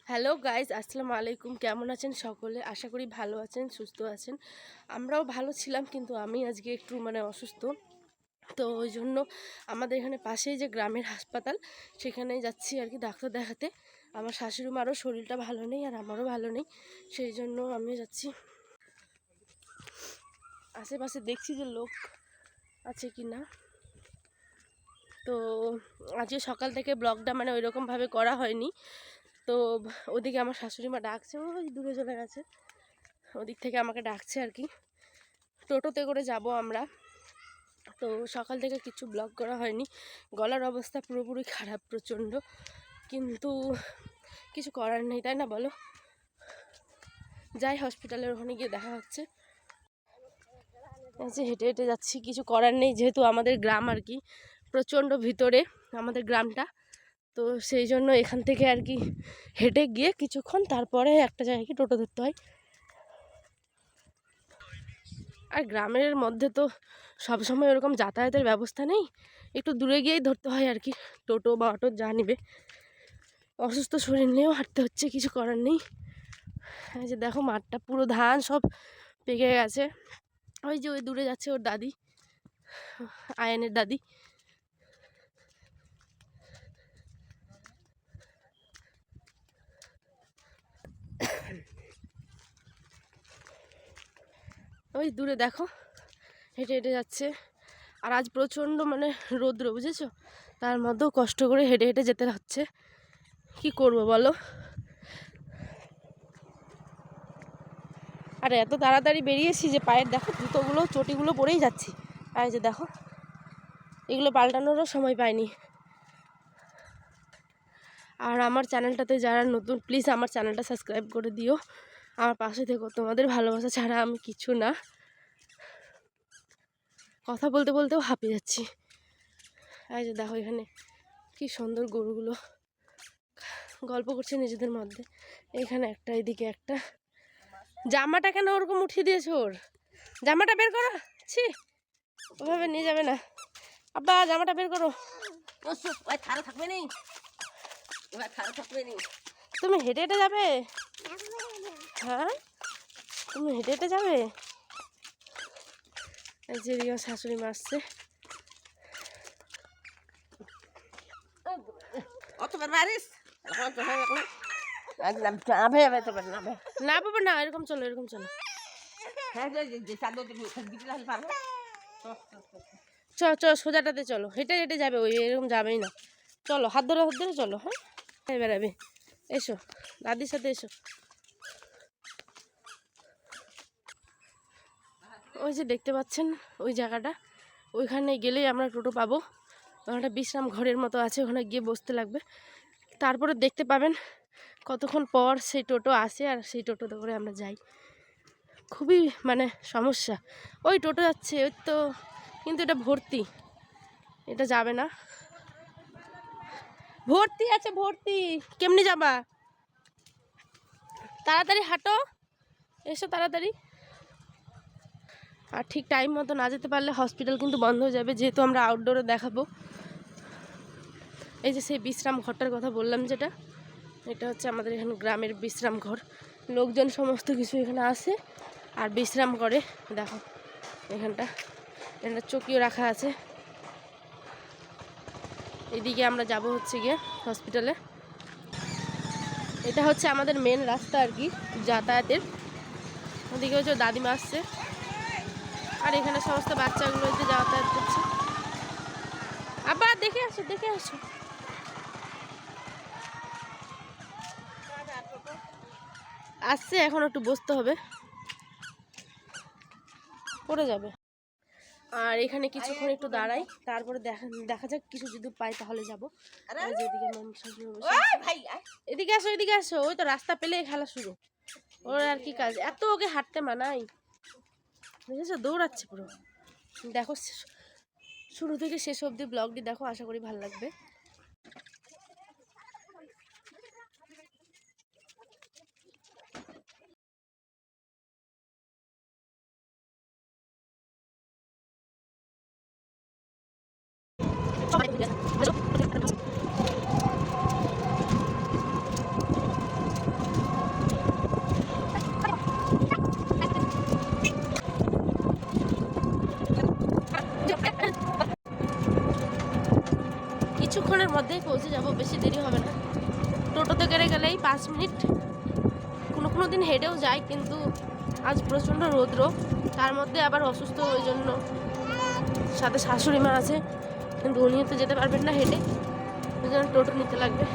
Hello guys, আসসালামু আলাইকুম। কেমন আছেন সকলে? আশা করি ভালো আছেন, সুস্থ আছেন। আমরাও ভালো ছিলাম, কিন্তু আমি আজকে একটু অসুস্থ। তো ওই জন্য আমাদের এখানে পাশেই যে গ্রামের হাসপাতাল, সেখানেই যাচ্ছি আর কি ডাক্তার দেখাতে। আমার শাশুড়ি মারও শরীরটা ভালো নেই আর আমারও ভালো নেই, সেই জন্য আমিও যাচ্ছি। আশেপাশে দেখছি যে লোক আছে কি না। তো আজকে সকাল থেকে ব্লগটা ওই রকমভাবে করা হয়নি। তো ওদিকে আমার শাশুড়ি মা ডাকছে, ওই দূরে চলে গেছে, ওদিক থেকে আমাকে ডাকছে আর কি। টোটোতে করে যাব আমরা। তো সকাল থেকে কিছু ব্লগ করা হয়নি, গলার অবস্থা পুরোপুরি খারাপ, প্রচণ্ড। কিন্তু কিছু করার নেই, তাই না বলো? যাই, হসপিটালের ওখানে গিয়ে দেখা হচ্ছে। হেঁটে হেঁটে যাচ্ছি, কিছু করার নেই, যেহেতু আমাদের গ্রাম আর কি, প্রচণ্ড ভিতরে আমাদের গ্রামটা। তো সেই জন্য এখান থেকে আর কি হেঁটে গিয়ে কিছুক্ষণ তারপরে একটা জায়গায় টোটো ধরতে হয়। আর গ্রামের মধ্যে তো সবসময় ওরকম যাতায়াতের ব্যবস্থা নেই, একটু দূরে গিয়েই ধরতে হয় আর কি, টোটো বা অটো যা নিবে। অসুস্থ শরীর নিয়েও হাঁটতে হচ্ছে, কিছু করার নেই। এই যে দেখো, মাঠটা পুরো ধান সব পেকে গেছে। ওই যে ওই দূরে যাচ্ছে ওর দাদি, আয়ানের দাদি। ওই দূরে দেখো, হেঁটে হেঁটে যাচ্ছে। আর আজ প্রচণ্ড রৌদ্র, বুঝেছো? তার মধ্যেও কষ্ট করে হেঁটে হেঁটে যেতে হচ্ছে। কি করব বলো? আর এত তাড়াতাড়ি বেরিয়েছি যে পায়ের দেখো জুতোগুলো, চটিগুলো পরেই যাচ্ছি। আর যে দেখো, এগুলো পাল্টানোরও সময় পাইনি। আর আমার চ্যানেলটাতে যারা নতুন, প্লিজ আমার চ্যানেলটা সাবস্ক্রাইব করে দিও, আমার পাশে থেকো। তোমাদের ভালোবাসা ছাড়া আমি কিছু না। কথা বলতে বলতেও হাঁপিয়ে যাচ্ছি। এই যে দেখো, এখানে কি সুন্দর গরুগুলো গল্প করছে নিজেদের মধ্যে। এখানে একটা, এদিকে একটা। জামাটা কেন ওরকম উঠিয়ে দিয়েছো? ওর জামাটা বের করো। ছি, ওভাবে নিয়ে যাবে না। আব্বা, জামাটা বের করো। তুমি হেঁটে হেঁটে যাবে? হ্যাঁ, তুমি হেঁটে হেঁটে যাবে? এই যে রিয়া শাশুড়ি মা আসছে। না বাবা না, এরকম চলো, এরকম চলো। সোজাটাতে চলো, হেঁটে হেঁটে যাবে, ওই এরকম যাবেই না। চলো, হাত ধরে হাত ধরে চলো। হ্যাঁ, বেড়াবে। এসো, দাদির সাথে এসো। ওই যে দেখতে পাচ্ছেন ওই জায়গাটা, ওইখানে গেলেই আমরা টোটো পাবো। ওখানে বিশ্রাম ঘরের মতো আছে, ওখানে গিয়ে বসতে লাগবে। তারপরে দেখতে পাবেন কতক্ষণ পর সেই টোটো আসে, আর সেই টোটোতে করে আমরা যাই। খুবই সমস্যা। ওই টোটো যাচ্ছে, ওই তো, কিন্তু এটা ভর্তি, এটা যাবে না। ভর্তি আছে, ভর্তি। কেমনি যাবা? তাড়াতাড়ি হাঁটো, এসো তাড়াতাড়ি। আর ঠিক টাইম মতো না যেতে পারলে হসপিটাল কিন্তু বন্ধ হয়ে যাবে, যেহেতু আমরা আউটডোরে দেখাবো। এই যে সেই বিশ্রাম ঘরটার কথা বললাম, যেটা, এটা হচ্ছে আমাদের এখানে গ্রামের বিশ্রাম ঘর। লোকজন সমস্ত কিছু এখানে আসে আর বিশ্রাম করে। দেখো এখানটা, এখানটা চকিও রাখা আছে। এদিকে আমরা যাব হচ্ছে গিয়ে হসপিটালে। এটা হচ্ছে আমাদের মেন রাস্তা আর কি, যাতায়াতের। ওদিকে হচ্ছে দাদিমা আসছে, আর এখানে সমস্ত বাচ্চাগুলো যে যাতায়াত করছে। আবার দেখে আসো, দেখে আসো। আসছে, এখন একটু বসতে হবে, পড়ে যাবে। আর এখানে কিছুক্ষণ একটু দাঁড়াই, তারপরে দেখা যাক কিছু যদি পাই তাহলে যাবো। এদিকে আসো, এদিকে আসো। ওই তো রাস্তা পেলে খেলা শুরু, ওর আর কি কাজ, এত ওকে হাঁটতে মানাই, বুঝেছো? দৌড়াচ্ছে পুরো। দেখো, শুরু থেকে শেষ অবধি ব্লগটি দেখো, আশা করি ভালো লাগবে। মধ্যেই পৌঁছে যাব, বেশি দেরি হবে না। টোটোতে করে গেলেই 5 মিনিট, কোনো দিন হেঁটেও যাই, কিন্তু আজ প্রচণ্ড রৌদ্র, তার মধ্যে আবার অসুস্থ, ওই জন্য সাথে শাশুড়ি মা আছে, কিন্তু উনিও তো যেতে পারবেন না হেঁটে, ওই জন্য টোটো নিতে লাগবে।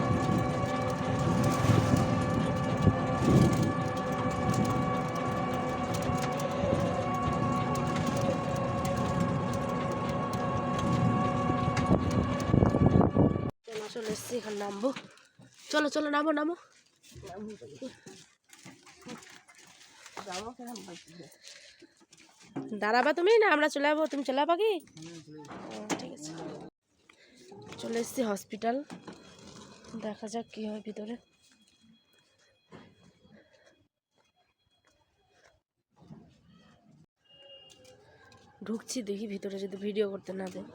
চলে এসছি, এখানে নামবো। চলো চলো, নামো নামো। দাঁড়াবা তুমি না আমরা চলে যাবো? তুমি চলে যাবা কি? ঠিক আছে, চলে এসছি হসপিটাল, দেখা যাক কি হয় ভিতরে। ঢুকছি, দেখি ভিতরে যদি ভিডিও করতে না দেয়।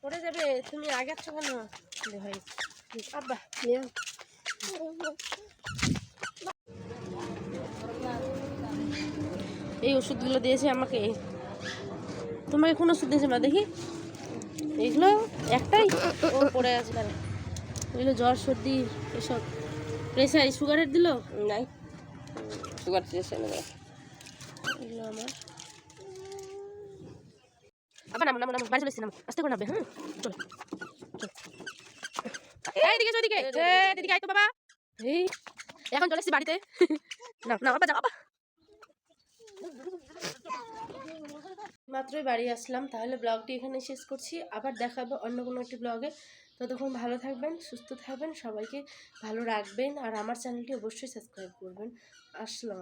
পড়ে যাবে, তুমি আগে আছো কেন ভাই? আব্বা এই ওষুধগুলো দিয়েছে আমাকে। তোমাকে কোন ওষুধ দিয়েছে মা দেখি? এইগুলো একটাই ও পড়ে আছে, তারা এগুলো জ্বর সর্দি এসব। প্রেশার সুগারের দিল নাই, সুগার টেস্ট এনে দেয় এগুলো আমার। আবার নাম নাম নাম বাড়ি চলে এসেছি, নাম আস্তে করে নামবে। হ্যাঁ চল চল, এইদিকে ওইদিকে, এদিকে আয় তো বাবা। এই এখন চলে এসেছি বাড়িতে। না না বাবা, যাও বাবা। মাত্রই বাড়ি আসলাম, তাহলে ব্লগটি এখানে শেষ করছি। আবার দেখাবো অন্য কোনো একটি ব্লগে। ততক্ষণ ভালো থাকবেন, সুস্থ থাকবেন, সবাইকে ভালো রাখবেন, আর আমার চ্যানেলটি অবশ্যই সাবস্ক্রাইব করবেন। আসসালাম।